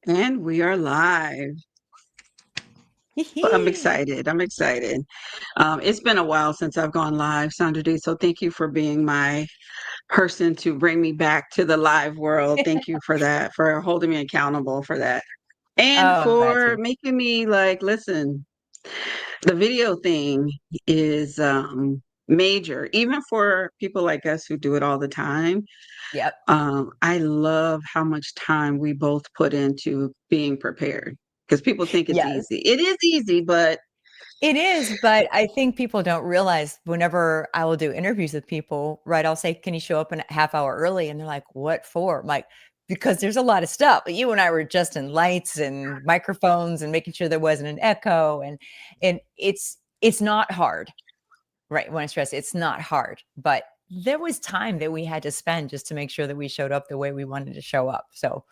And we are live. Well, I'm excited. I'm excited. It's been a while since I've gone live, Sandra D. So thank you for being my person to bring me back to the live world. Thank you for that, for holding me accountable for that, and Oh, I'm glad for to. making me like, listen, the video thing is major, even for people like us who do it all the time. Yep. I love how much time we both put into being prepared because people think it's Yes, easy. It is easy, but it is. But I think people don't realize whenever I will do interviews with people, right? I'll say, can you show up a half hour early? And they're like, what for? I'm like, because there's a lot of stuff. But you and I were adjusting lights and microphones and making sure there wasn't an echo. And it's not hard, right? When I stress it's not hard, but there was time that we had to spend just to make sure that we showed up the way we wanted to show up. So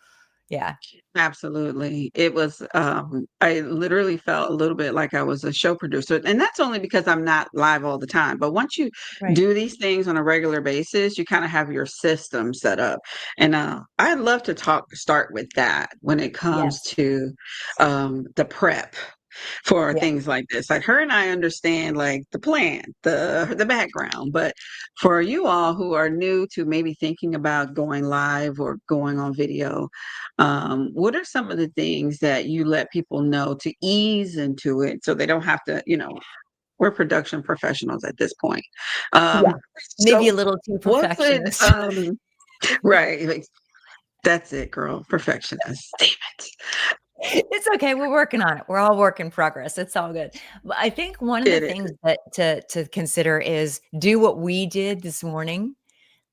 yeah. absolutely. It was, I literally felt a little bit like I was a show producer. And that's only because I'm not live all the time. But once you Right. do these things on a regular basis, you kind of have your system set up. And I'd love to start with that when it comes Yes. to the prep for Yeah. things like this. Like her and I understand like the plan, the background, but for you all who are new to maybe thinking about going live or going on video, what are some of the things that you let people know to ease into it so they don't have to, we're production professionals at this point. Yeah. Um, Maybe a so little too what's it, perfectionist. right, like, that's it, girl, perfectionist. Damn it. It's okay. We're working on it. We're all work in progress. It's all good. But I think one of the It things is. that to consider is do what we did this morning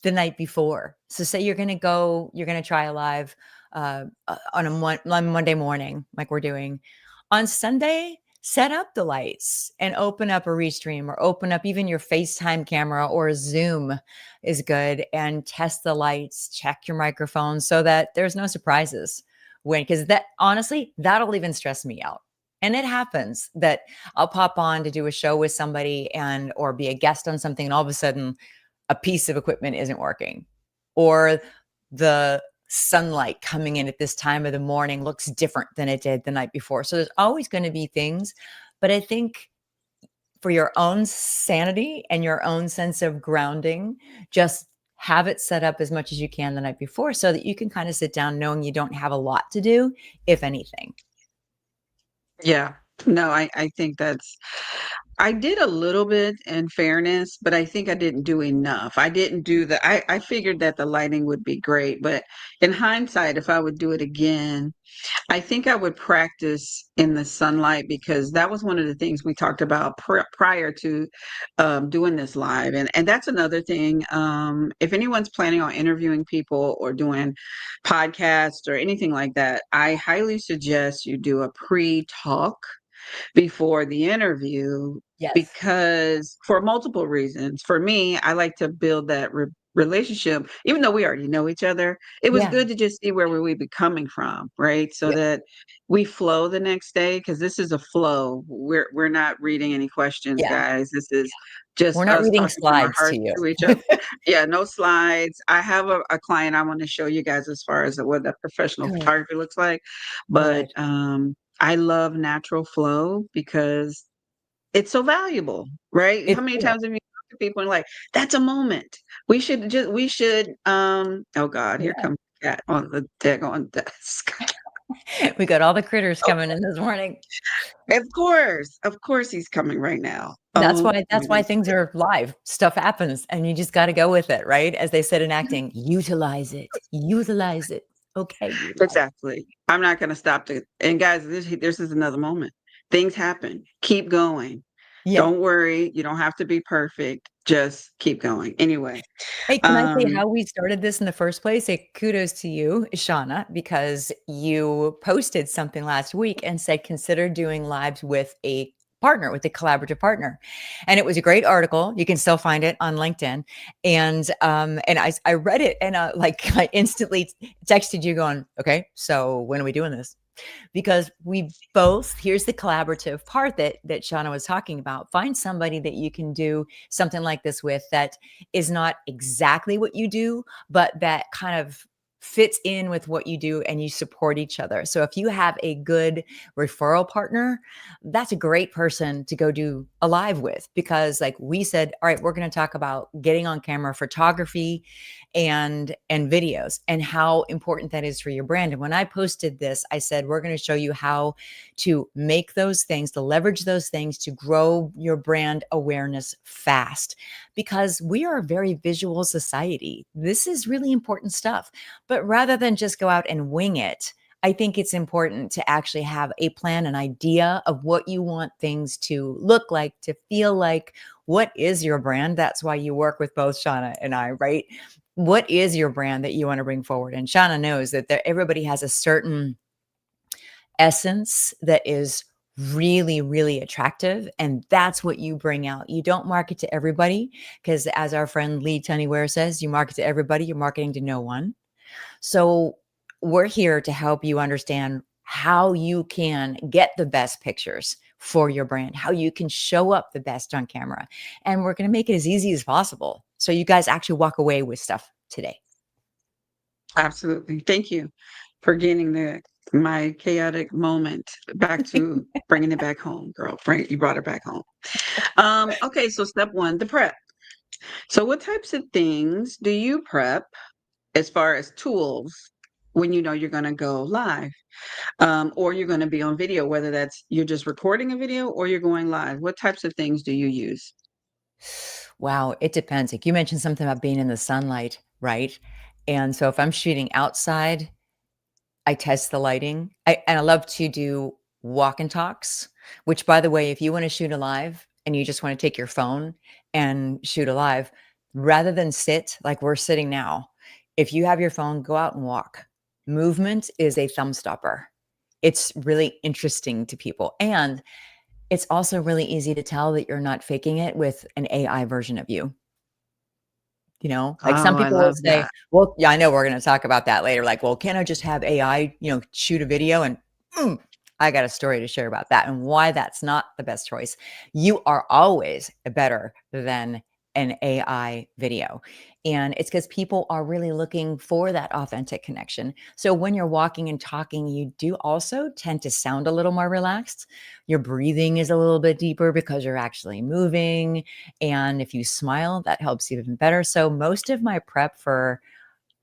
the night before. So say you're gonna try a live on on Monday morning, like we're doing. On Sunday, set up the lights and open up a restream or open up even your FaceTime camera or Zoom is good and test the lights, check your microphone so that there's no surprises when because that honestly, that'll even stress me out. And it happens that I'll pop on to do a show with somebody and or be a guest on something and all of a sudden a piece of equipment isn't working or the sunlight coming in at this time of the morning looks different than it did the night before. So there's always going to be things, but I think for your own sanity and your own sense of grounding, just have it set up as much as you can the night before so that you can kind of sit down knowing you don't have a lot to do, if anything. Yeah. No, I think I did a little bit in fairness, but I think I didn't do enough. I didn't do I figured that the lighting would be great, but in hindsight, if I would do it again, I think I would practice in the sunlight because that was one of the things we talked about prior to doing this live. And that's another thing. If anyone's planning on interviewing people or doing podcasts or anything like that, I highly suggest you do a pre-talk before the interview Yes. because for multiple reasons. For me, I like to build that relationship, even though we already know each other. It was Yeah. good to just see where we would be coming from, right? So Yep. that we flow the next day because this is a flow. We're not reading any questions, Yeah. guys. This is We're just not us reading talking from our slides to hearts you. to each other. Yeah, no slides. I have a client I want to show you guys as far as what the professional Good. photography looks like, but Good. I love natural flow because it's so valuable, right? How It's many true. times have you talked to people and like, that's a moment. We should oh God, here Yeah. comes the cat on the daggone desk. We got all the critters Oh, coming in this morning. of course he's coming right now. That's Oh why my that's why goodness. things are live. Stuff happens and you just gotta go with it, right? As they said in acting, utilize it. Utilize it. Okay, utilize. Exactly. I'm not gonna stop to and guys, this is another moment. Things happen. Keep going. Yeah. Don't worry. You don't have to be perfect. Just keep going. Anyway. Hey, can I say Um, how we started this in the first place? Hey, kudos to you, Shauna, because you posted something last week and said consider doing lives with a partner, with a collaborative partner. And it was a great article. You can still find it on LinkedIn. And I read it and like I instantly texted you going, okay, so when are we doing this? Because we both here's the collaborative part that Shauna was talking about. Find somebody that you can do something like this with that is not exactly what you do, but that kind of fits in with what you do and you support each other. So if you have a good referral partner, that's a great person to go do a live with, because like we said, all right, we're going to talk about getting on camera, photography and videos, and how important that is for your brand. And when I posted this, I said we're going to show you how to make those things, to leverage those things to grow your brand awareness fast, because we are a very visual society. This is really important stuff. But rather than just go out and wing it, I think it's important to actually have a plan, an idea of what you want things to look like, to feel like. What is your brand? That's why you work with both Shauna and I, right? What is your brand that you want to bring forward? And Shauna knows that everybody has a certain essence that is really, really attractive. And that's what you bring out. You don't market to everybody, because as our friend Lee Tunnyware says, you market to everybody, you're marketing to no one. So we're here to help you understand how you can get the best pictures for your brand, how you can show up the best on camera. And we're going to make it as easy as possible, so you guys actually walk away with stuff today. Absolutely. Thank you for getting my chaotic moment back to bringing it back home, girl. You brought it back home. Okay, so step one, the prep. So what types of things do you prep as far as tools when you know you're going to go live, or you're going to be on video, whether that's you're just recording a video or you're going live? What types of things do you use? Wow, it depends. Like you mentioned something about being in the sunlight, right? And so if I'm shooting outside, I test the lighting. And I love to do walk and talks, which, by the way, if you want to shoot a live and you just want to take your phone and shoot a live, rather than sit like we're sitting now, if you have your phone, go out and walk. Movement is a thumb stopper. It's really interesting to people. And it's also really easy to tell that you're not faking it with an AI version of you. Like some Oh, I people will love say, that. well, yeah, I know we're going to talk about that later. Like, well, can't I just have AI, shoot a video? And mm, I got a story to share about that and why that's not the best choice. You are always better than an AI video. And it's because people are really looking for that authentic connection. So when you're walking and talking, you do also tend to sound a little more relaxed. Your breathing is a little bit deeper because you're actually moving. And if you smile, that helps even better. So most of my prep for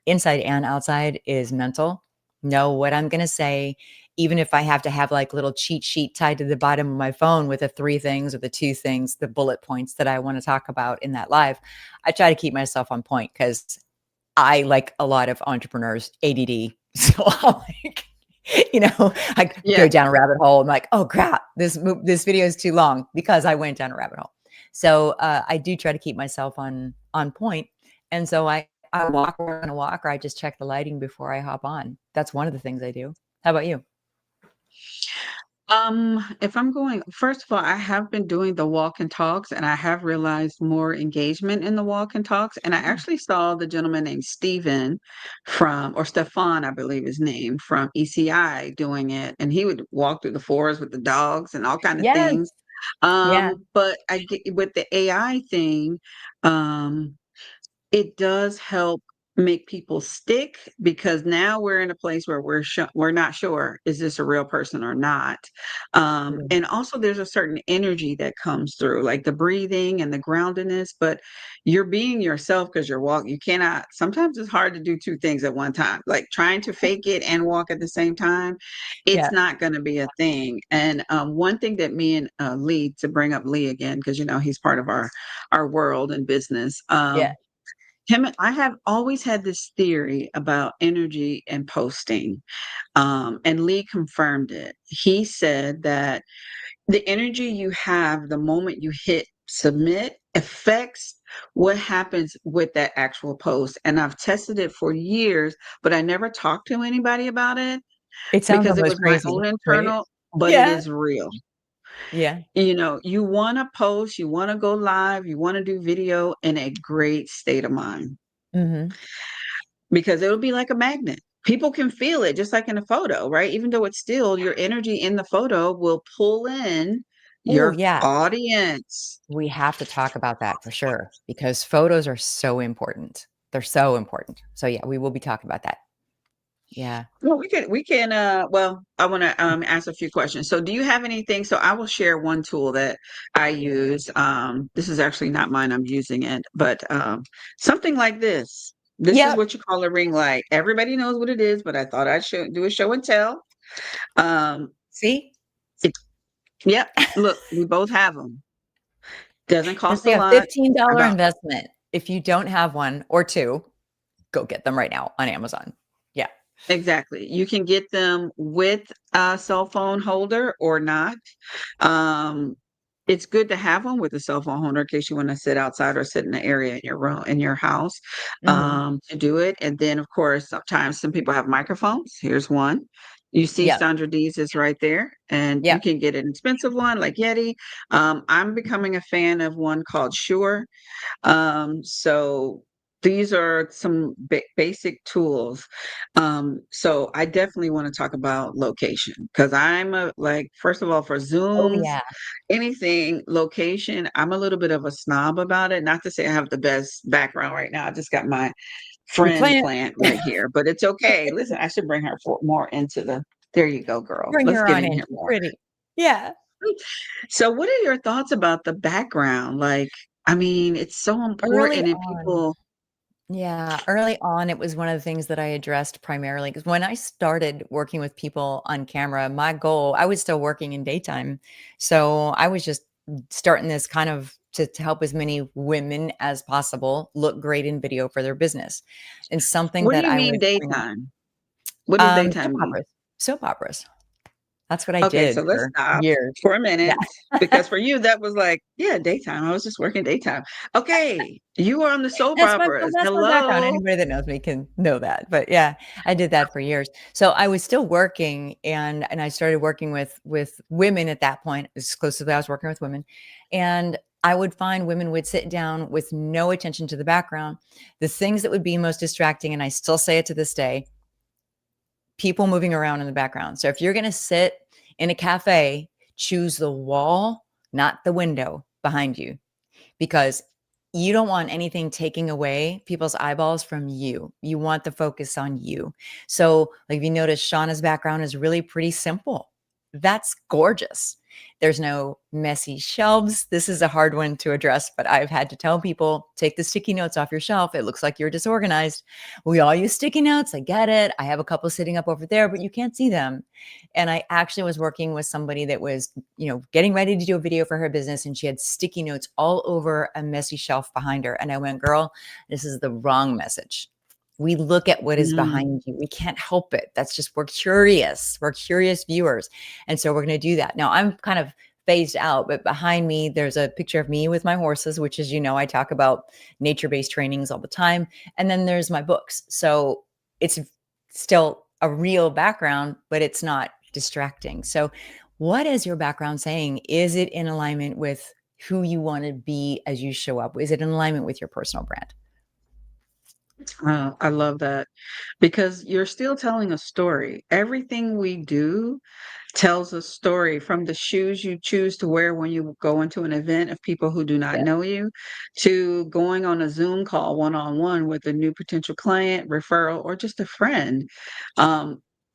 inside and outside is mental. Know what I'm going to say, even if I have to have like little cheat sheet tied to the bottom of my phone with the 3 things or the 2 things, the bullet points that I want to talk about in that live. I try to keep myself on point because I, like a lot of entrepreneurs, ADD. So I'm like, I Yeah. go down a rabbit hole. I'm like, oh crap, this video is too long because I went down a rabbit hole. So I do try to keep myself on point, and so I walk where I'm gonna walk, or I just check the lighting before I hop on. That's one of the things I do. How about you? If I'm going, first of all, I have been doing the walk and talks, and I have realized more engagement in the walk and talks. And I Mm. actually saw the gentleman named Steven or Stefan, I believe his name, from ECI doing it. And he would walk through the forest with the dogs and all kind of Yes. things. Yeah. But I get with the AI thing, um, it does help make people stick, because now we're in a place where we're not sure, is this a real person or not. True. And also there's a certain energy that comes through, like the breathing and the groundedness, but you're being yourself because you're walking. You cannot, sometimes it's hard to do 2 things at one time, like trying to fake it and walk at the same time. It's Yeah. not going to be a thing. And one thing that me and Lee, to bring up Lee again, because he's part of our world and business. Yeah. I have always had this theory about energy and posting, and Lee confirmed it. He said that the energy you have the moment you hit submit affects what happens with that actual post. And I've tested it for years, but I never talked to anybody about it It sounds because it almost was my crazy, own right? internal, but it Yeah. is real. Yeah. You want to post, you want to go live, you want to do video in a great state of mind, Mhm. because it'll be like a magnet. People can feel it just like in a photo, right? Even though it's still, your energy in the photo will pull in Oh, your yeah. audience. We have to talk about that for sure, because photos are so important. They're so important. So yeah, we will be talking about that. Yeah. Well, well, I want to ask a few questions. So do you have anything? So I will share one tool that I use. This is actually not mine, I'm using it, but something like this. This is Yep. what you call a ring light. Everybody knows what it is, but I thought I should do a show and tell. Um, See? it, yep, look, we both have them. Doesn't It's cost a like a lot. $15 About investment. If you don't have one or two, go get them right now on Amazon. Yeah. exactly. You can get them with a cell phone holder or not. Um, it's good to have one with a cell phone holder in case you want to sit outside or sit in the area in your room in your house Mhm. to do it. And then, of course, sometimes some people have microphones. Here's one. You see Yep. Sandra D's is right there, and you Yep. can get an expensive one like Yeti. I'm becoming a fan of one called Shure. So these are some basic tools. So I definitely want to talk about location because I'm a like first of all for Oh, Zooms, yeah. anything location, I'm a little bit of a snob about it. Not to say I have the best background right now. I just got my Your friend plant. plant right here, but it's okay. Listen, I should bring her more into the. There you go, girl. Bring Let's her get on in in. here She's more. pretty. Yeah. So, what are your thoughts about the background? Like, I mean, it's so Early important, and on. people. Yeah, early on, it was one of the things that I addressed primarily because when I started working with people on camera, my goal, I was still working in daytime. So I was just starting this kind of to help as many women as possible look great in video for their business. And something What do that you I mean was bringing, daytime? What does soap daytime mean? operas, soap operas. That's what I Okay, did so let's for stop years. for a Yeah. minute because for you that was like, yeah, daytime. I was just working daytime. Okay, you were on the soap operas. That's my background. Hello. Anybody that knows me can know that. But yeah, I did that for years. So I was still working and I started working with women at that point. Exclusively I was working with women. And I would find women would sit down with no attention to the background. The things that would be most distracting, and I still say it to this day, people moving around in the background. So if you're going to sit in a cafe, choose the wall, not the window behind you because you don't want anything taking away people's eyeballs from you. You want the focus on you. So, like if you notice, Shauna's background is really pretty simple. That's gorgeous. There's no messy shelves. This is a hard one to address, but I've had to tell people take the sticky notes off your shelf. It looks like you're disorganized. We all use sticky notes. I get it. I have a couple sitting up over there, but you can't see them. And I actually was working with somebody that was getting ready to do a video for her business and she had sticky notes all over a messy shelf behind her. And I went, girl, this is the wrong message. We look at what is Mm, behind you. We can't help it. That's just, we're curious. We're curious viewers. And so we're going to do that. Now I'm kind of phased out, but behind me, there's a picture of me with my horses, which is, I talk about nature-based trainings all the time. And then there's my books. So it's still a real background, but it's not distracting. So what is your background saying? Is it in alignment with who you want to be as you show up? Is it in alignment with your personal brand? I love that because you're still telling a story. Everything we do tells a story from the shoes you choose to wear when you go into an event of people who do not Yeah. know you to going on a Zoom call one on one with a new potential client, referral, or just a friend.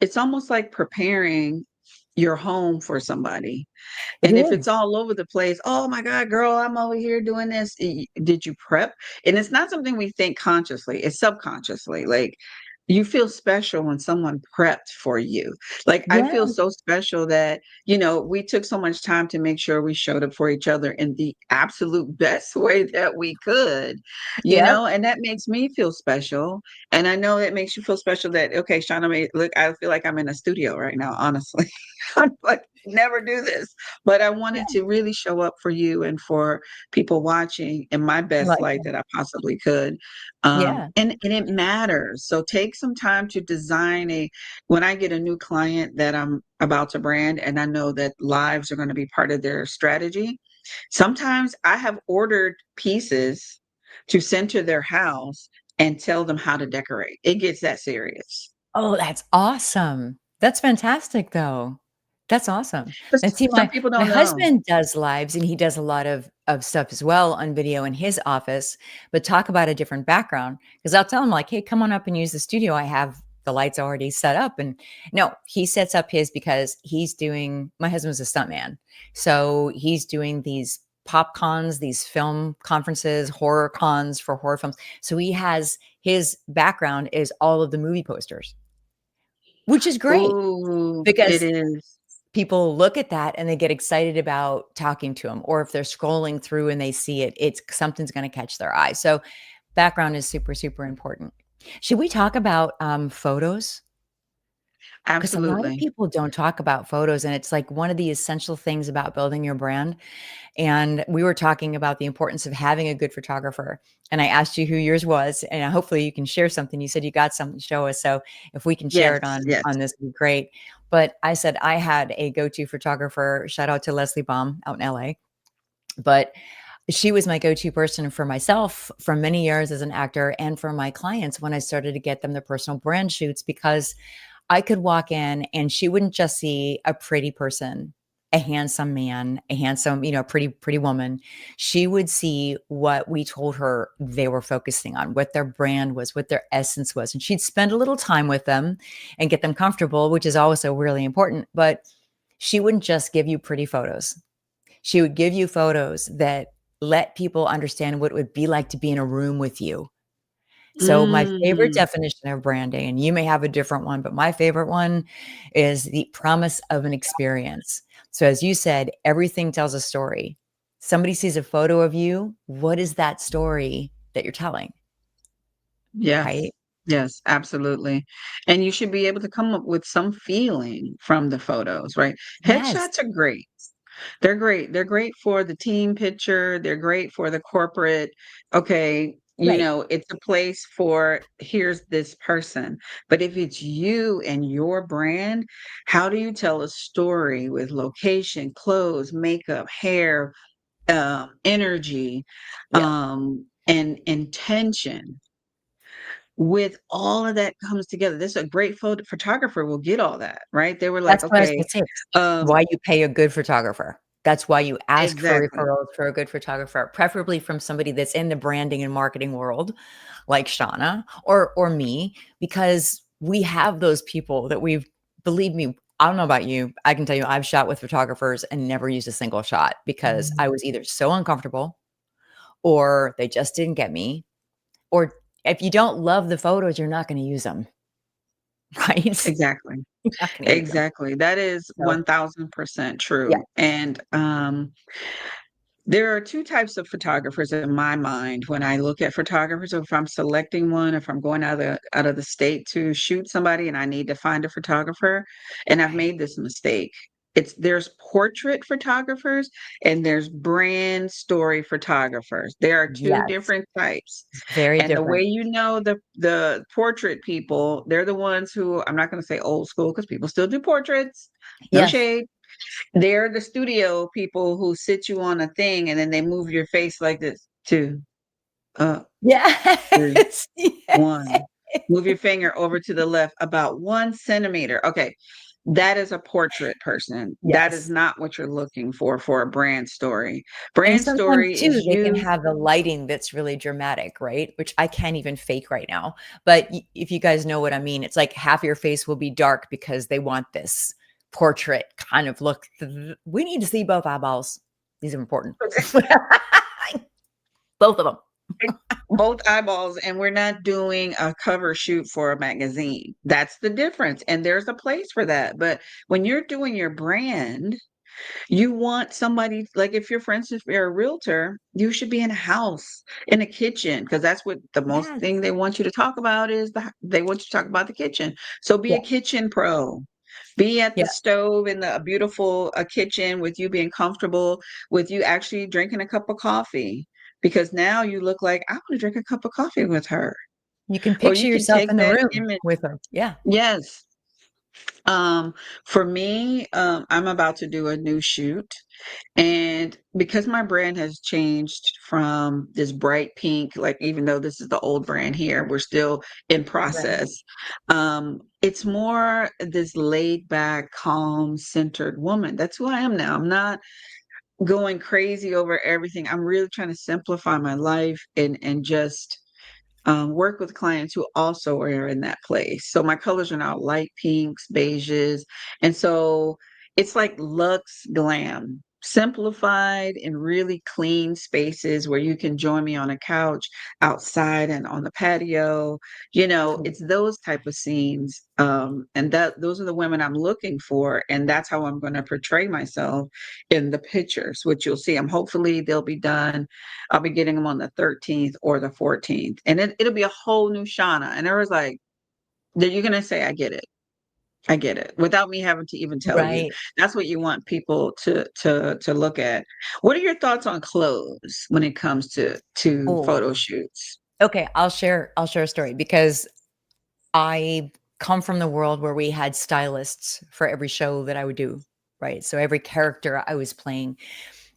It's almost like preparing your home for somebody. It And if it's is. all over the place, oh my God, girl, I'm over here doing this. Did you prep? And it's not something we think consciously, it's subconsciously. Like you feel special when someone prepped for you. Like I Yeah. feel so special that, we took so much time to make sure we showed up for each other in the absolute best way that we could, Yep. and that makes me feel special. And I know it makes you feel special that, okay, Shauna, look, I feel like I'm in a studio right now, honestly. I'm like, never do this, but I wanted Yeah. to really show up for you and for people watching in my best Like, light that I possibly could. yeah. And it matters. So take some time to design when I get a new client that I'm about to brand and I know that lives are going to be part of their strategy. Sometimes I have ordered pieces to send to their house and tell them how to decorate. It gets that serious. Oh, that's awesome. That's fantastic though. That's awesome. But And see, some my people my don't know. husband does lives and he does a lot of stuff as well on video in his office, but talk about a different background. Because I'll tell him like, hey, come on up and use the studio I have the lights already set up. And no, he sets up his because he's doing, my husband's a stuntman. So he's doing these pop cons, these film conferences, horror cons for horror films. So he has, his background is all of the movie posters, which is great Ooh, it because is. people look at that and they get excited about talking to him. Or if they're scrolling through and they see it, it's something's going to catch their eye. So background is super, super important. Should we talk about photos? Because a lot of Absolutely. people don't talk about photos, and it's like one of the essential things about building your brand. And we were talking about the importance of having a good photographer. And I asked you who yours was, and hopefully you can share something. You said you got something to show us. So if we can share it Yes, on yes. this, it'd be great. But I said I had a go-to photographer. Shout out to Leslie Baum out in LA. But she was my go-to person for myself for many years as an actor and for my clients when I started to get them the personal brand shoots, because I could walk in and she wouldn't just see a pretty person, a handsome man, a handsome, pretty woman. She would see what we told her they were focusing on, what their brand was, what their essence was. And she'd spend a little time with them and get them comfortable, which is also really important. But she wouldn't just give you pretty photos. She would give you photos that let people understand what it would be like to be in a room with you. So my favorite Mm, definition of branding, and you may have a different one, but my favorite one is the promise of an experience. So as you said, everything tells a story. Somebody sees a photo of you, what is that story that you're telling, yes. right? Yes, absolutely. And you should be able to come up with some feeling from the photos, right? Yes, Headshots are great. They're great. They're great for the team picture. They're great for the corporate. Okay, right. it's a place for here's this person. But if it's you and your brand, how do you tell a story with location, clothes, makeup, hair, energy, Yep. and intention? With all of that comes together, this a great photographer will get all that, right? They were like, That's what I was okay, gonna say. It's um, why you pay a good photographer. That's why you ask for exactly. referrals for a good photographer, preferably from somebody that's in the branding and marketing world, like Shauna or me, because we have those people that we've, believe me, I don't know about you. I can tell you I've shot with photographers and never used a single shot because I was either so uncomfortable or they just didn't get me. Or if you don't love the photos, you're not going to use them, right? Exactly. You're not going to use them. Exactly. That is So, 1000% yeah. true. And there are two types of photographers in my mind when I look at photographers. If I'm selecting one, if I'm going out of the state to shoot somebody and I need to find a photographer, and I've Right. made this mistake. There's portrait photographers and there's brand story photographers. There are two Yes. different types. Very And the way different. the portrait people, they're the ones who, I'm not going to say old school because people still do portraits. No Yes. shade. They're the studio people who sit you on a thing and then they move your face like this. Two, up, three, Yes. Yes. one. Move your finger over to the left about 1 centimeter. Okay. That is a portrait person. That is Yes. not what you're looking for a brand story. And Brand sometimes story too, is they can you. have the lighting that's really dramatic, right? Which I can't even fake right now. But if you guys know what I mean, it's like half your face will be dark because they want this portrait kind of look. We need to see both eyeballs. These are important. Both of them. Both eyeballs, and we're not doing a cover shoot for a magazine. That's the difference. And there's a place for that. But when you're doing your brand, you want somebody, like if you're, for instance, if you're a realtor, you should be in a house, in a kitchen, because that's what the most Yes. thing they want you to talk about is they want you to talk about the kitchen. So be Yeah. a kitchen pro. Be at the Yeah. stove in the beautiful kitchen with you being comfortable, with you actually drinking a cup of coffee. Because now you look like, I want to drink a cup of coffee with her. You can Or picture you can yourself take in the that room image. with her. Yeah. Yes. For me, I'm about to do a new shoot. And because my brand has changed from this bright pink, like even though this is the old brand here, we're still in Right. process. It's more this laid back, calm, centered woman. That's who I am now. I'm not going crazy over everything. I'm really trying to simplify my life and just work with clients who also are in that place. So my colors are now light pinks, beiges. And so it's like luxe glam, simplified and really clean spaces where you can join me on a couch outside and on the patio. You know, Cool. it's those type of scenes. And that those are the women I'm looking for. And that's how I'm going to portray myself in the pictures, which you'll see. I'm hopefully they'll be done. I'll be getting them on the 13th or the 14th. And it'll be a whole new Shauna. And there was like, you're going to say, I get it. I get it without me having to even tell you. Right. That's what you want people to look at. What are your thoughts on clothes when it comes to photo Oh, shoots? okay. I'll share a story because I come from the world where we had stylists for every show that I would do, right? So every character I was playing.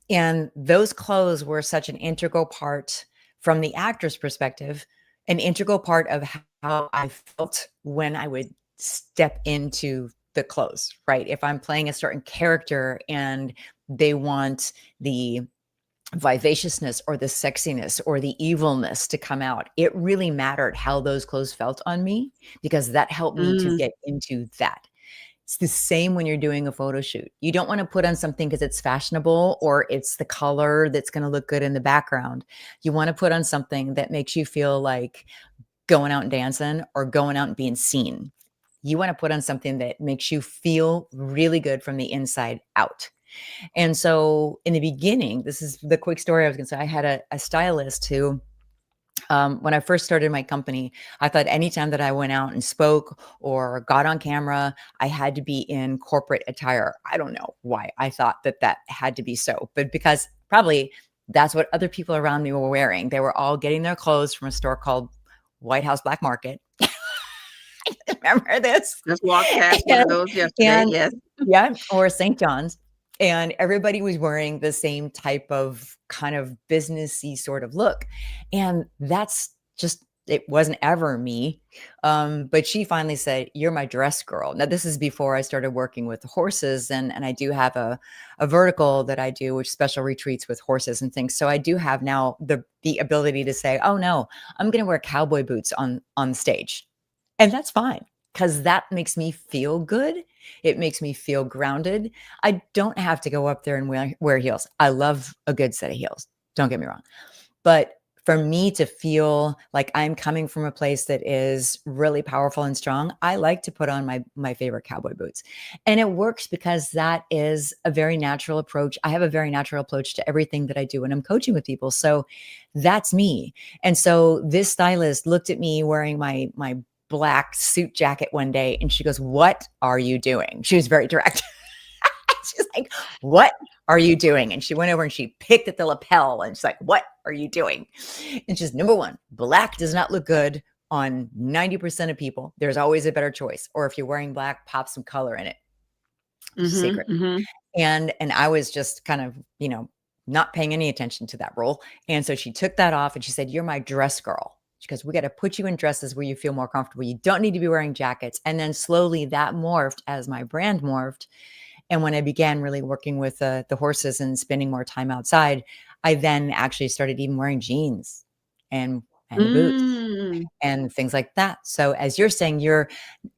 And those clothes were such an integral part from the actor's perspective, an integral part of how I felt when I would step into the clothes, right? If I'm playing a certain character and they want the vivaciousness or the sexiness or the evilness to come out, it really mattered how those clothes felt on me because that helped me to Mm, get into that. It's the same when you're doing a photo shoot. You don't want to put on something because it's fashionable or it's the color that's going to look good in the background. You want to put on something that makes you feel like going out and dancing or going out and being seen. You want to put on something that makes you feel really good from the inside out. And so in the beginning, this is the quick story I was going to say. I had a stylist who when I first started my company, I thought anytime that I went out and spoke or got on camera, I had to be in corporate attire. I don't know why I thought that that had to be so, but because probably that's what other people around me were wearing. They were all getting their clothes from a store called White House Black Market. Remember this? just walked past one of And, those yesterday. and Yes. yeah, or St. John's. And everybody was wearing the same type of kind of businessy sort of look. And that's just, it wasn't ever me. But she finally said, "You're my dress girl." Now, this is before I started working with the horses. And I do have a vertical that I do, which special retreats with horses and things. So I do have now the ability to say, "Oh no, I'm going to wear cowboy boots on stage." And that's fine because that makes me feel good. It makes me feel grounded. I don't have to go up there and wear heels. I love a good set of heels. Don't get me wrong. But for me to feel like I'm coming from a place that is really powerful and strong, I like to put on my favorite cowboy boots. And it works because that is a very natural approach. I have a very natural approach to everything that I do when I'm coaching with people. So that's me. And so this stylist looked at me wearing my black suit jacket one day and she goes, "What are you doing?" She was very direct. She's like, "What are you doing?" And she went over and she picked at the lapel and she's like, "What are you doing?" And she's, "Number one, black does not look good on 90% of people. There's always a better choice. Or if you're wearing black, pop some color in it." Mm-hmm, Secret. mm-hmm. And I was just kind of, not paying any attention to that role. And so she took that off and she said, "You're my dress girl." She goes, "We got to put you in dresses where you feel more comfortable. You don't need to be wearing jackets." And then slowly that morphed as my brand morphed. And when I began really working with the horses and spending more time outside, I then actually started even wearing jeans and the boots Mm, and things like that. So as you're saying, you're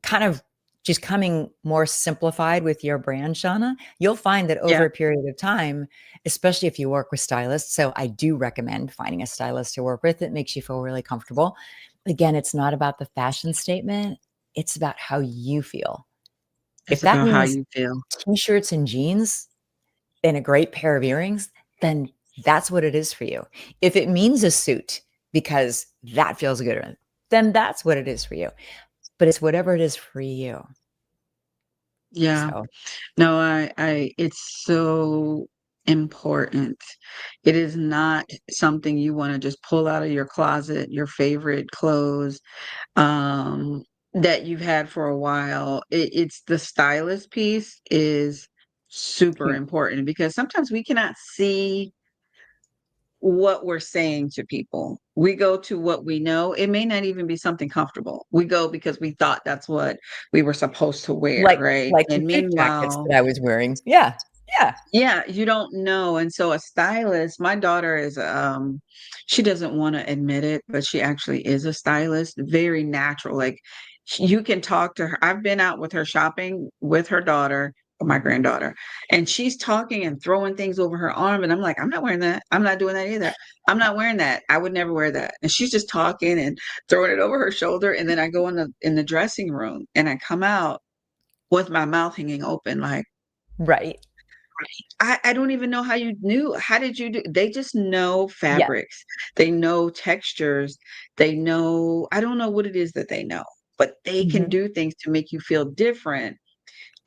kind of just coming more simplified with your brand, Shauna. You'll find that over yeah, a period of time, especially if you work with stylists. So I do recommend finding a stylist to work with that makes you feel really comfortable. Again, it's not about the fashion statement. It's about how you feel. If it's that about how means you feel. t-shirts and jeans and a great pair of earrings, then that's what it is for you. If it means a suit because that feels good, then that's what it is for you. But it's whatever it is for you. Yeah. So No, it's so important. It is not something you want to just pull out of your closet, your favorite clothes, that you've had for a while. It's the stylist piece is super yeah, important because sometimes we cannot see what we're saying to people. We go to what we know. It may not even be something comfortable. We go because we thought that's what we were supposed to wear, like right? like the And suit jackets meanwhile, that I was wearing. Yeah. Yeah. Yeah, you don't know. And so a stylist, my daughter is she doesn't want to admit it, but she actually is a stylist, very natural. Like you can talk to her. I've been out with her shopping with her daughter, or my granddaughter, and she's talking and throwing things over her arm. And I'm like, I'm not wearing that. I'm not doing that either. I'm not wearing that. I would never wear that. And she's just talking and throwing it over her shoulder. And then I go in the dressing room and I come out with my mouth hanging open, like, Right. I don't even know how you knew. How did you do? They just know Yeah. fabrics. They know textures. They know, I don't know what it is that they know, but they can Mhm. do things to make you feel different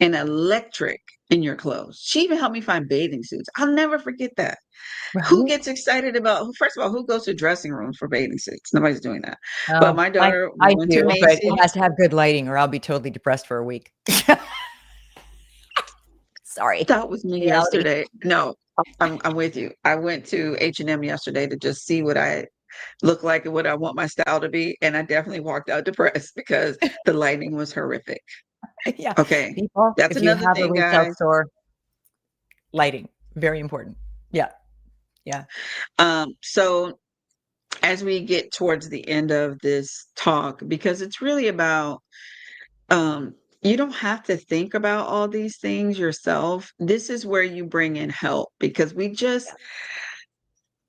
and electric in your clothes. She even helped me find bathing suits. I'll never forget that. Who Right? gets excited about, first of all, who goes to dressing rooms for bathing suits? Nobody's doing that. But Oh, my I daughter, we I went to do, but it Macy's. has to have good lighting or I'll be totally depressed for a week. Sorry. That was me Reality. yesterday. No, I'm with you. I went to H&M yesterday to just see what I look like and what I want my style to be. And I definitely walked out depressed because the lighting was horrific. Yeah. Okay. People, That's if you another have a thing, retail guys. store, lighting, very important. Yeah. Yeah. So as we get towards the end of this talk, because it's really about, you don't have to think about all these things yourself. This is where you bring in help because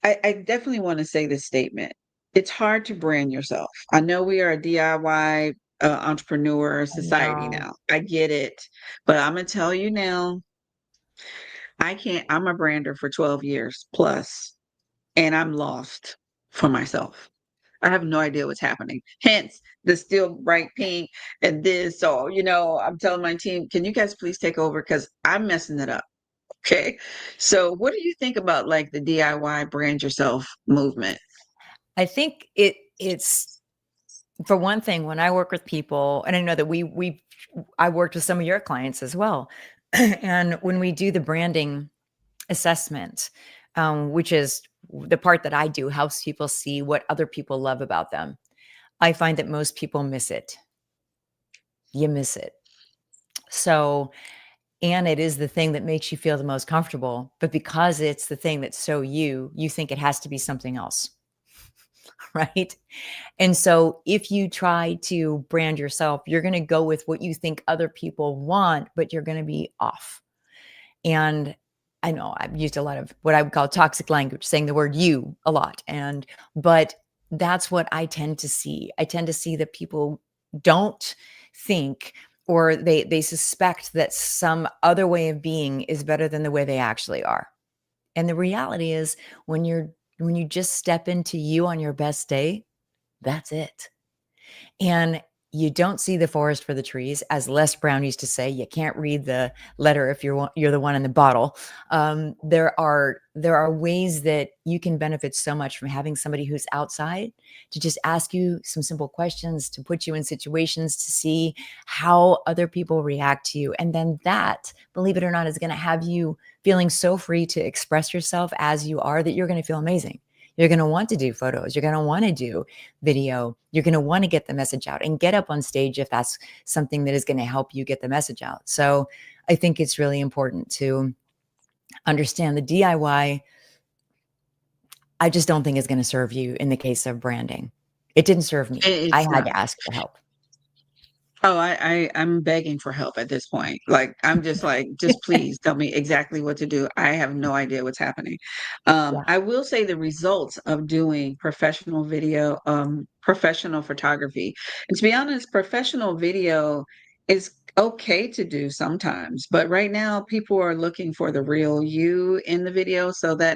I definitely want to say this statement. It's hard to brand yourself. I know we are a DIY entrepreneur I society know. now. I get it. But I'm going to tell you now, I can't, I'm a brander for 12 years plus, and I'm lost for myself. I have no idea what's happening. Hence the still bright pink and this. So, I'm telling my team, can you guys please take over? Because I'm messing it up. Okay. So, what do you think about like the DIY brand yourself movement? I think it's for one thing, when I work with people, and I know that I worked with some of your clients as well. And when we do the branding assessment, which is the part that I do, helps people see what other people love about them. I find that most people miss it. You miss it. So, and it is the thing that makes you feel the most comfortable, but because it's the thing that's so you think it has to be something else, right? And so if you try to brand yourself, you're going to go with what you think other people want, but you're going to be off. And I know I've used a lot of what I would call toxic language, saying the word you a lot. But that's what I tend to see. I tend to see that people don't think or they suspect that some other way of being is better than the way they actually are. And the reality is when you just step into you on your best day, that's it. And you don't see the forest for the trees, as Les Brown used to say. You can't read the letter if you're the one in the bottle. There are ways that you can benefit so much from having somebody who's outside to just ask you some simple questions, to put you in situations to see how other people react to you, and then that, believe it or not, is going to have you feeling so free to express yourself as you are that you're going to feel amazing. You're going to want to do photos. You're going to want to do video. You're going to want to get the message out and get up on stage if that's something that is going to help you get the message out. So I think it's really important to understand the DIY. I just don't think it's going to serve you in the case of branding. It didn't serve me. I It's had not. to ask for help. Oh, I'm begging for help at this point. Like I'm just like, just please tell me exactly what to do. I have no idea what's happening. Yeah. I will say the results of doing professional video, professional photography. And to be honest, professional video is okay to do sometimes, but right now people are looking for the real you in the video, so Yeah,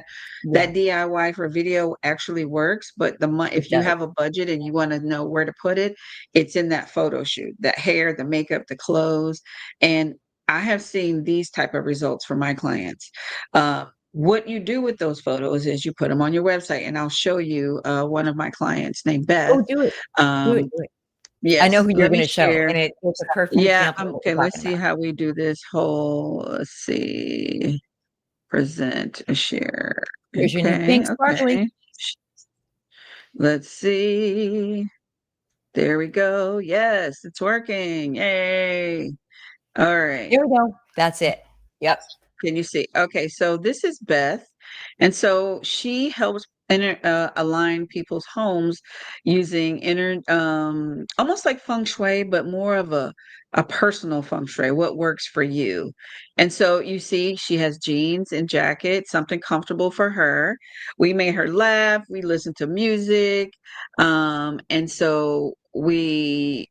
that DIY for video actually works. But it if you does. have a budget and you want to know where to put it, it's in that photo shoot, that hair, the makeup, the clothes. And I have seen these type of results for my clients. What you do with those photos is you put them on your website, and I'll show you one of my clients named Beth. Oh, do it. Do it. Um, Do it. I know yes, who you're let going me to show. share. And it's a perfect Yeah, example of what okay, we're let's talking see about. how we do this whole, let's see, present a share. Here's your new Okay, pink sparkly. okay. Let's see. There we go. Yes, it's working. Yay. All right. Here we go. That's it. Yep. Can you see? Okay, so this is Beth. And so she helps align people's homes using almost like feng shui, but more of a personal feng shui, what works for you. And so you see, she has jeans and jacket, something comfortable for her. We made her laugh, we listened to music. And so we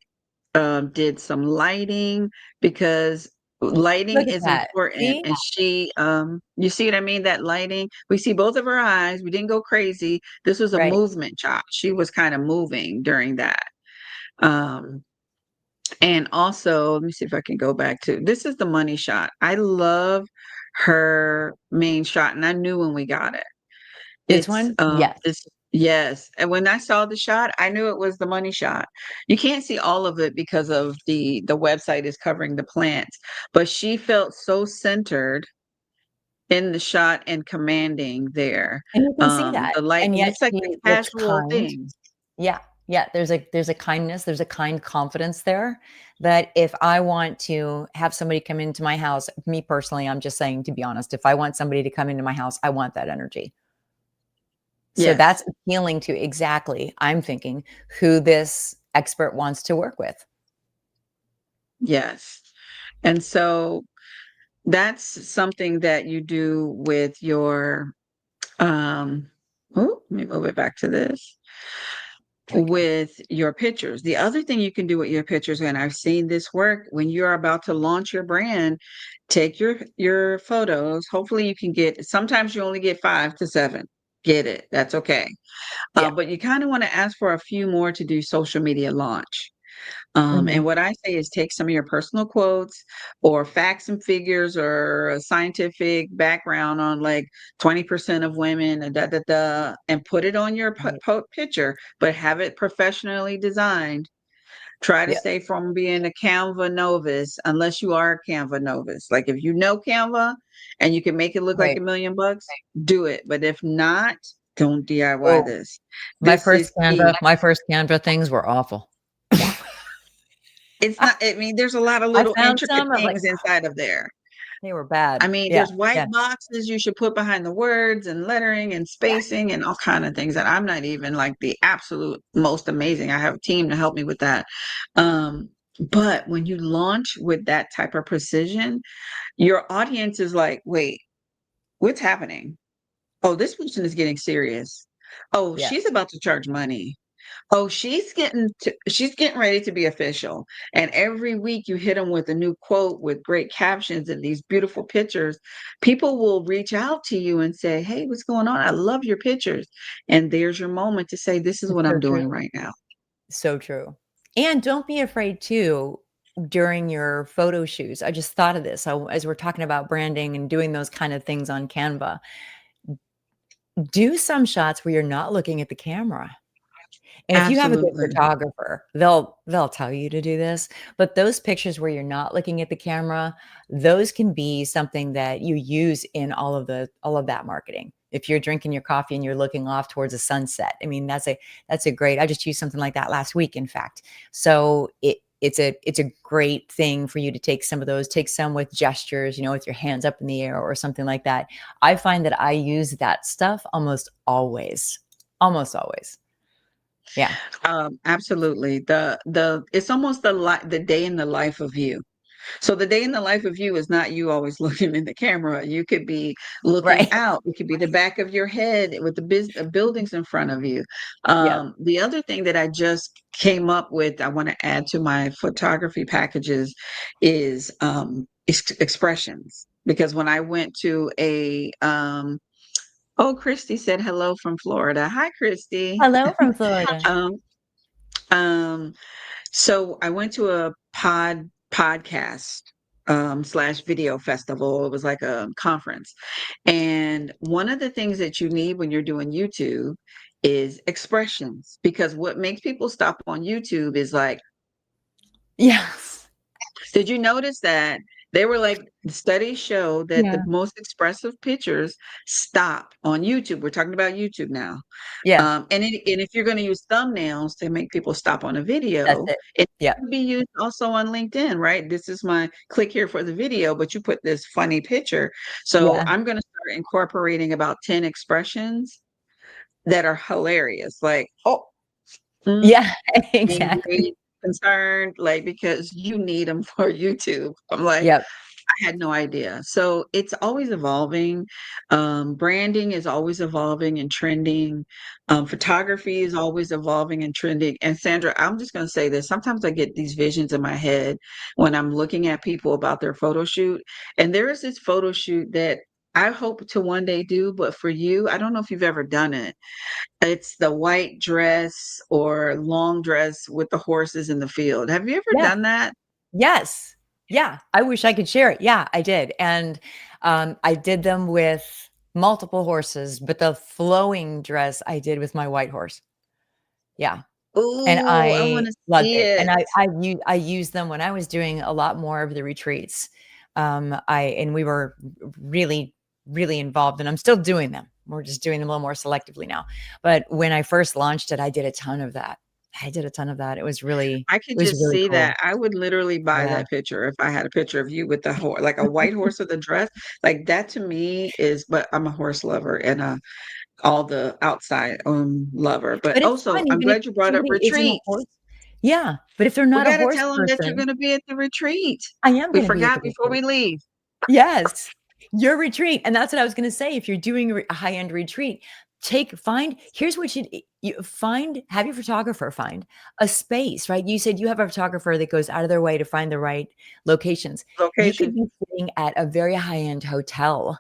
did some lighting because lighting Look at is that. important. See? And you see what I mean? That lighting, we see both of her eyes. We didn't go crazy. This was a Right. movement shot. She was kind of moving during that. Um, and also, let me see if I can go back to this is the money shot. I love her main shot, and I knew when we got it. This It's one? Yes. this yes. And when I saw the shot, I knew it was the money shot. You can't see all of it because of the website is covering the plants, but she felt so centered in the shot and commanding there. And you can see that. The light, And and yet it's like she a looks casual kind. thing. Yeah. Yeah, there's a kindness, there's a kind confidence there that if I want to have somebody come into my house, me personally, I'm just saying, to be honest, if I want somebody to come into my house, I want that energy. So that's Yes, appealing to exactly, I'm thinking, who this expert wants to work with. yes. And so that's something that you do with your let me move it back to this Very good. with your pictures. The other thing you can do with your pictures, and I've seen this work when you're about to launch your brand, take your photos. Hopefully you can get sometimes you only get 5 to 7. Get it. That's okay. Yeah. But you kind of want to ask for a few more to do social media launch. And Mhm. what I say is take some of your personal quotes or facts and figures or a scientific background on like 20% of women and da da da, and put it on your Right. picture, but have it professionally designed. Try to Yeah. stay from being a Canva novice unless you are a Canva novice. Like if you know Canva and you can make it look like Right. $1 million, do it. But if not, don't DIY Oh, this. This is key. My first Canva things were awful. It's not, I mean, there's a lot of I little found intricate some, I'm like, things inside of there. they were I bad. mean, Yeah, there's white yeah, boxes you should put behind the words and lettering and yeah, spacing and all kind of things that I'm not even like the absolute most amazing. I have a team to help me with that. Um, but when you launch with that type of precision, your audience is like, wait, what's happening? Oh, this person is getting serious. Oh, she's yes. about to charge money. Oh, she's getting ready to be official. And every week you hit them with a new quote with great captions and these beautiful pictures. People will reach out to you and say, "Hey, what's going on? I love your pictures." And there's your moment to say, "This is It's what so I'm true. doing right now." So true. And don't be afraid too during your photo shoots. I just thought of this. So as we're talking about branding and doing those kind of things on Canva, do some shots where you're not looking at the camera. And if you have a good Absolutely. photographer, they'll tell you to do this, but those pictures where you're not looking at the camera, those can be something that you use in all of that marketing. If you're drinking your coffee and you're looking off towards a sunset, I mean, that's a great I just used something like that last week, in fact. So it's a great thing for you to take some of those, take some with gestures, with your hands up in the air or something like that. I find that I use that stuff almost always. Almost always. Yeah. Absolutely. The it's almost the day in the life of you. So the day in the life of you is not you always looking in the camera. You could be looking Right. out. It could be the back of your head with the buildings in front of you. Yep. The other thing that I just came up with, I want to add to my photography packages is expressions. Because when I went to oh, Christy said hello from Florida. Hi, Christy. Hello from Florida. Um, um, so I went to a podcast slash video festival. It was like a conference. And one of the things that you need when you're doing YouTube is expressions, because what makes people stop on YouTube is like, Yes. did you notice that They were like, studies show that the Yeah. most expressive pictures stop on YouTube. We're talking about YouTube now. Yeah, And if you're going to use thumbnails to make people stop on a that's video, it. it Yeah. can be used also on LinkedIn, right? This is my click here for the video, but you put this funny picture. So Yeah. I'm going to start incorporating about 10 expressions that are hilarious. Like, oh, mm, Yeah, exactly. angry, concerned, like, because you need them for YouTube. I'm like, Yep. I had no idea. So it's always evolving. Branding is always evolving and trending. Photography is always evolving and trending. And Sandra, I'm just going to say this. Sometimes I get these visions in my head when I'm looking at people about their photo shoot. And there is this photo shoot that I hope to one day do, but for you, I don't know if you've ever done it. It's the white dress or long dress with the horses in the field. Have you ever Yes. done that? Yes. Yeah, I wish I could share it. Yeah, I did, and, I did them with multiple horses, but the flowing dress I did with my white horse. Yeah, and Ooh, I I want to loved see it, and it. I used them when I was doing a lot more of the retreats. I and we were really, really involved, and I'm still doing them. We're just doing them a little more selectively now, but when I first launched it, I did a ton of that. I did a ton of that. I It could was just really see cool. that. I would literally buy Yeah. that picture if I had a picture of you with the horse, like a white horse with a dress. Like that to me is, but I'm a horse lover and all the outside lover. But But it's also, fun I'm even if glad you brought up somebody isn't a horse. retreats. Yeah, but if they're We not a got to horse tell them that you're person, going to be at the retreat. I am We gonna be at the forgot before retreat. we leave. Yes, your retreat, and that's what I was gonna say, if you're doing a high-end retreat, find here's what you find have your photographer find a space, right? You said you have a photographer that goes out of their way to find the right locations. You could Location. be sitting at a very high-end hotel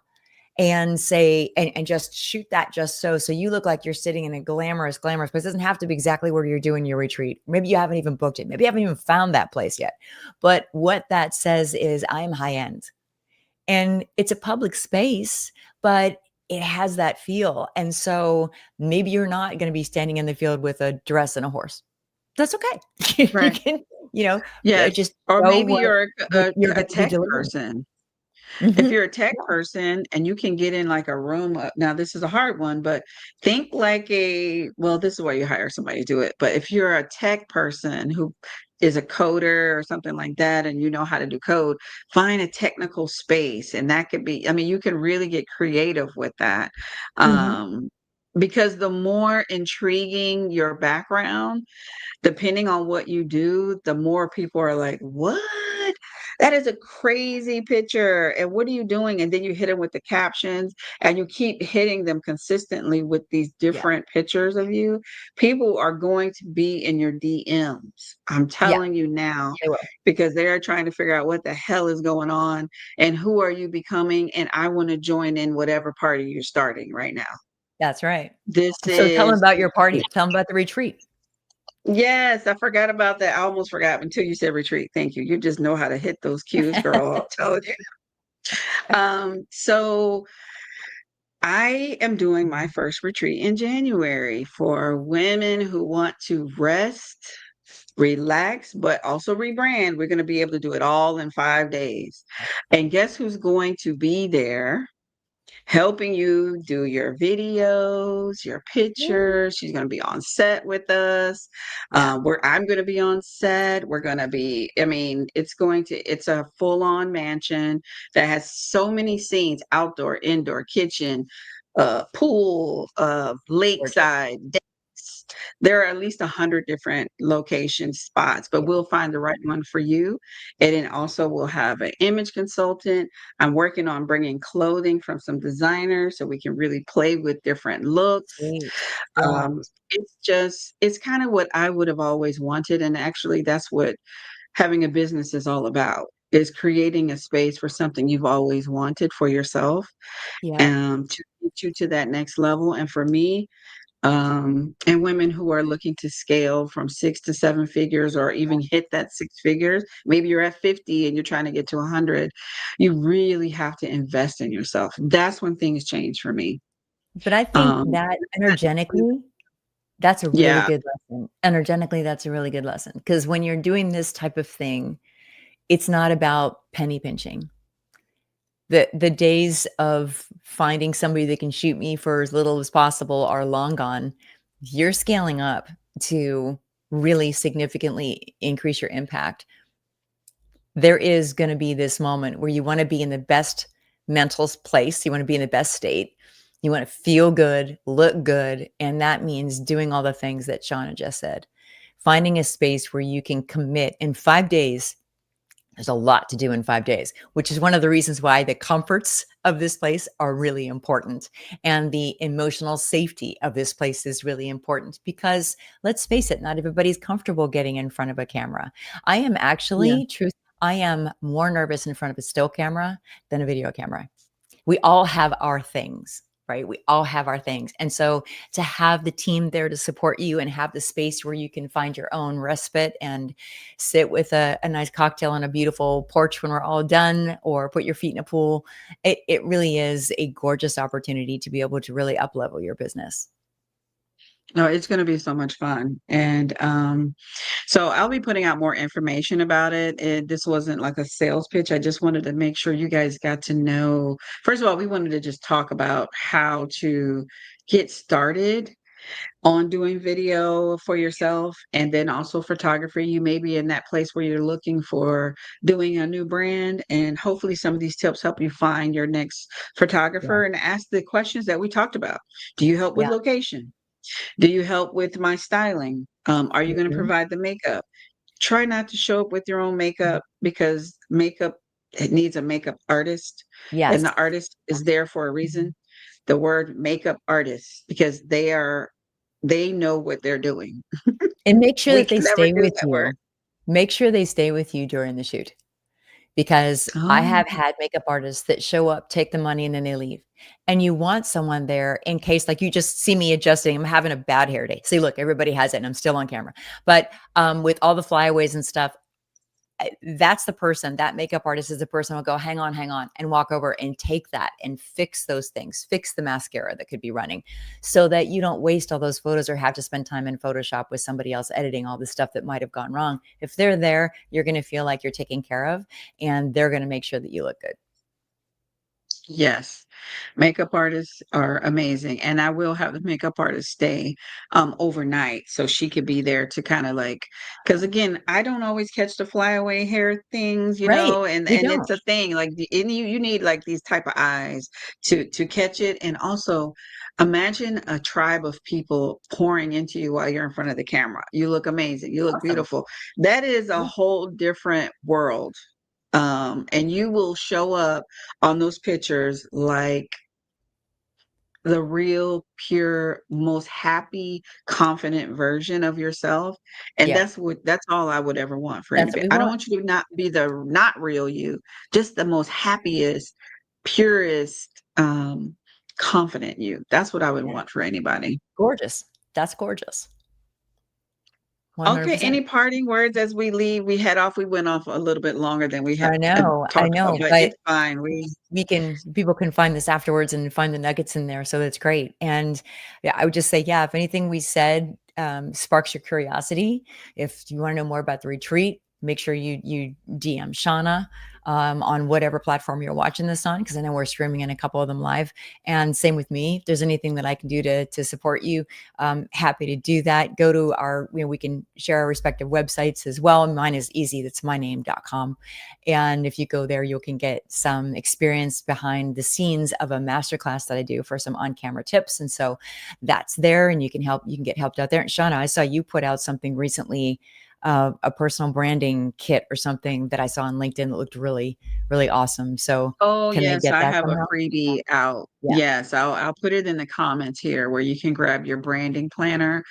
and say and just shoot that just so you look like you're sitting in a glamorous place. It doesn't have to be exactly where you're doing your retreat. Maybe you haven't even booked it. Maybe you haven't even found that place yet. But what that says is I'm high end. And it's a public space, but it has that feel. And so maybe you're not going to be standing in the field with a dress and a horse. That's okay. You Right. can, you know, Yes. just Or show maybe you're what you're a going to be tech delivering. person. If Mhm. you're a tech person and you can get in like a room, now this is a hard one, but think like well, this is why you hire somebody to do it. But if you're a tech person who is a coder or something like that, and you know how to do code, find a technical space. And that could be, I mean, you can really get creative with that. Mhm. Um, because the more intriguing your background, depending on what you do, the more people are like, "What? That is a crazy picture. And what are you doing?" And then you hit them with the captions and you keep hitting them consistently with these Yeah. different pictures of you. People are going to be in your DMs. I'm Yeah, telling you now, they will. because they're trying to figure out what the hell is going on and who are you becoming. And I want to join in whatever party you're starting right now. That's right. This So tell them is about your party. Tell them about the retreat. Yes, I forgot about that. I almost forgot until you said retreat. Thank you. You just know how to hit those cues, girl. I'm telling you. So I am doing my first retreat in January for women who want to rest, relax, but also rebrand. We're going to be able to do it all in 5 days. And guess who's going to be there? Helping you do your videos, your Woo. pictures. She's going to be on set with us. Yeah, Where I'm going to be on set. We're going to be, I mean, it's a full on mansion that has so many scenes, outdoor, indoor, kitchen, pool, gorgeous. lakeside, decks. There are at least 100 different location spots, but Yeah, we'll find the right one for you. And then also we'll have an image consultant. I'm working on bringing clothing from some designers so we can really play with different looks. sweet. Yeah, It's kind of what I would have always wanted. And actually, that's what having a business is all about, is creating a space for something you've always wanted for yourself, yeah, to get you to that next level. And for me, and women who are looking to scale from 6 to 7 figures or even hit that 6 figures. Maybe you're at 50 and you're trying to get to 100. You really have to invest in yourself. That's when things change for me. but I think Um, that energetically, that's a really yeah, good lesson. Energetically, that's a really good lesson because when you're doing this type of thing, it's not about penny pinching. The days of finding somebody that can shoot me for as little as possible are long gone. You're scaling up to really significantly increase your impact. There is going to be this moment where you want to be in the best mental place. You want to be in the best state. You want to feel good, look good. And that means doing all the things that Shauna just said. Finding a space where you can commit in 5 days. There's a lot to do in 5 days, which is one of the reasons why the comforts of this place are really important. And the emotional safety of this place is really important because let's face it, not everybody's comfortable getting in front of a camera. I am Yeah. actually, truth, I am more nervous in front of a still camera than a video camera. We all have our things, right? We all have our things. And so to have the team there to support you and have the space where you can find your own respite and sit with a nice cocktail on a beautiful porch when we're all done, or put your feet in a pool, it really is a gorgeous opportunity to be able to really up level your business. No, it's going to be so much fun. And so I'll be putting out more information about it. This wasn't like a sales pitch. I just wanted to make sure you guys got to know. First of all, we wanted to just talk about how to get started on doing video for yourself and then also photography. You may be in that place where you're looking for doing a new brand, and hopefully some of these tips help you find your next Yeah. photographer and ask the questions that we talked about. Do you help with Yeah. location? Do you help with my styling? Are you going to Mhm. provide the makeup? Try not to show up with your own makeup because makeup, it needs a makeup artist, and Yes. the artist is there for a Mhm. reason. The word makeup artist, because they know what they're doing. And make sure We that they can never stay do with that word. you. Make sure they stay with you during the shoot. Because I Oh, have had makeup artists that show up, take the money, and then they leave. And you want someone there in case, like, you just see me adjusting. I'm having a bad hair day. See, look, everybody has it, and I'm still on camera. But with all the flyaways and stuff, that's the person, that makeup artist is the person who'll go, hang on, and walk over and take that and fix those things, fix the mascara that could be running so that you don't waste all those photos or have to spend time in Photoshop with somebody else editing all the stuff that might have gone wrong. If they're there, you're going to feel like you're taken care of and they're going to make sure that you look good. yes. Makeup artists are amazing. And I will have the makeup artist stay overnight so she could be there to kind of like, because again, I don't always catch the flyaway hair things, Right. You and it's don't. a thing. Like and you need like these type of eyes to catch it. And also imagine a tribe of people pouring into you while you're in front of the camera. You look amazing. You look Awesome. beautiful. That is a Yeah. whole different world. And you will show up on those pictures like the real, pure, most happy, confident version of yourself. And Yeah. that's all I would ever want for That's what anybody. we I don't want. want you to not be the not real you, just the most happiest, purest, confident you. That's what I would Yeah. want for anybody. Gorgeous. That's gorgeous. Okay, 100%. any parting words as we leave? We head off. We went off a little bit longer than we had I talked about, know, but but it's fine. We people can find this afterwards and find the nuggets in there, so that's great. And yeah, I would just say, yeah, if anything we said sparks your curiosity, if you want to know more about the retreat, make sure you DM Shauna on whatever platform you're watching this on, because I know we're streaming in a couple of them live. And same with me. If there's anything that I can do to support you, happy to do that. Go to our, we can share our respective websites as well. Mine is easy. That's myname.com. And if you go there, you can get some experience behind the scenes of a masterclass that I do for some on-camera tips. And so that's there, and you can get helped out there. And Shauna, I saw you put out something recently, a personal branding kit or something that I saw on LinkedIn that looked really, really awesome. So Oh, can they yes, get I that have a somehow? freebie out. Yeah, Yes, I'll put it in the comments here where you can grab your branding planner,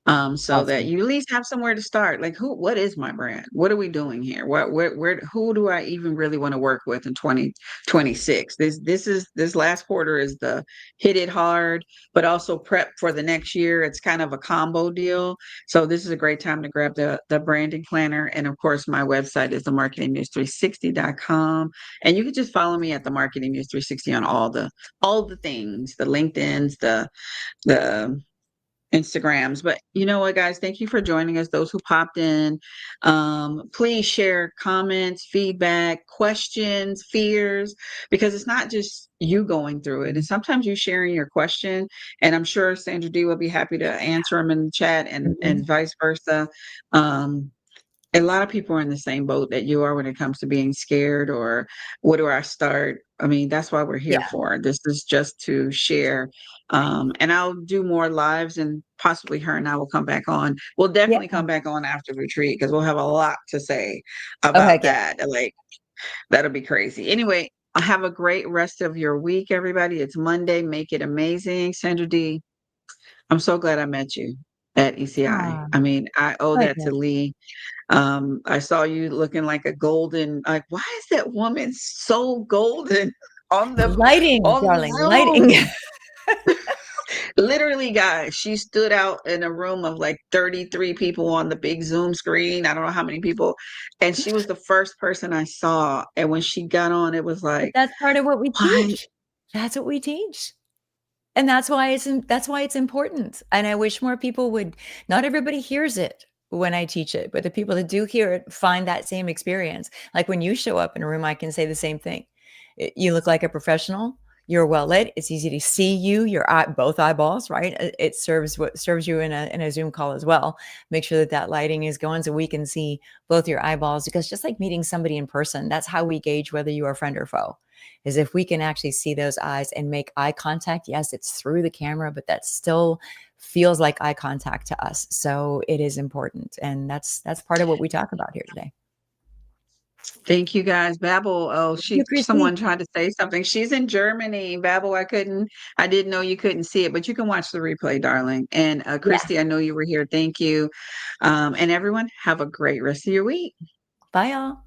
so that awesome. you at least have somewhere to start. Like, what is my brand? What are we doing here? Who do I even really want to work with in 2026? This last quarter is the hit it hard, but also prep for the next year. It's kind of a combo deal. So this is a great time to grab the branding planner. And of course, my website is themarketingnews360.com. And you can just follow me at the Marketing News 360 on all the things, the LinkedIn's, the Instagrams. But you know what, guys? Thank you for joining us. Those who popped in, please share comments, feedback, questions, fears, because it's not just you going through it. And sometimes you sharing your question, and I'm sure Sandra D will be happy to answer them in the chat, and Mhm. vice versa. Um, a lot of people are in the same boat that you are when it comes to being scared or what do I start? I mean, that's why we're Yeah, here for. This is just to share. And I'll do more lives and possibly her and I will come back on. We'll yeah. definitely come back on after retreat because we'll have a lot to say Oh, about heck yeah. that. Like, that'll be crazy. Anyway, have a great rest of your week, everybody. It's Monday. Make it amazing. Sandra D, I'm so glad I met you at ECI. Aw, I mean, I owe that pleasure. to Lee. I saw you looking like a golden, like, why is that woman so golden on the Lighting, on darling, lighting. Zoom? Literally, guys, she stood out in a room of like 33 people on the big Zoom screen. I don't know how many people. And she was the first person I saw. And when she got on, it was But like, that's part of what we why? teach. That's what we teach. And that's why it's important, and I wish more people would. Not everybody hears it when I teach it, but the people that do hear it find that same experience. Like, when you show up in a room, I can say the same thing. You look like a professional, you're well lit, it's easy to see you, your eye both eyeballs, right? It serves what serves you in a Zoom call as well. Make sure that that lighting is going so we can see both your eyeballs, because just like meeting somebody in person, that's how we gauge whether you are friend or foe, is if we can actually see those eyes and make eye contact. Yes, it's through the camera, but that still feels like eye contact to us. So it is important. And that's part of what we talk about here today. Thank you guys. Babel, oh, Thank you, someone Christy. tried to say something. She's in Germany. Babel, I didn't know you couldn't see it, but you can watch the replay, darling. And Yeah. Christy, I know you were here. Thank you. And everyone, have a great rest of your week. Bye, y'all.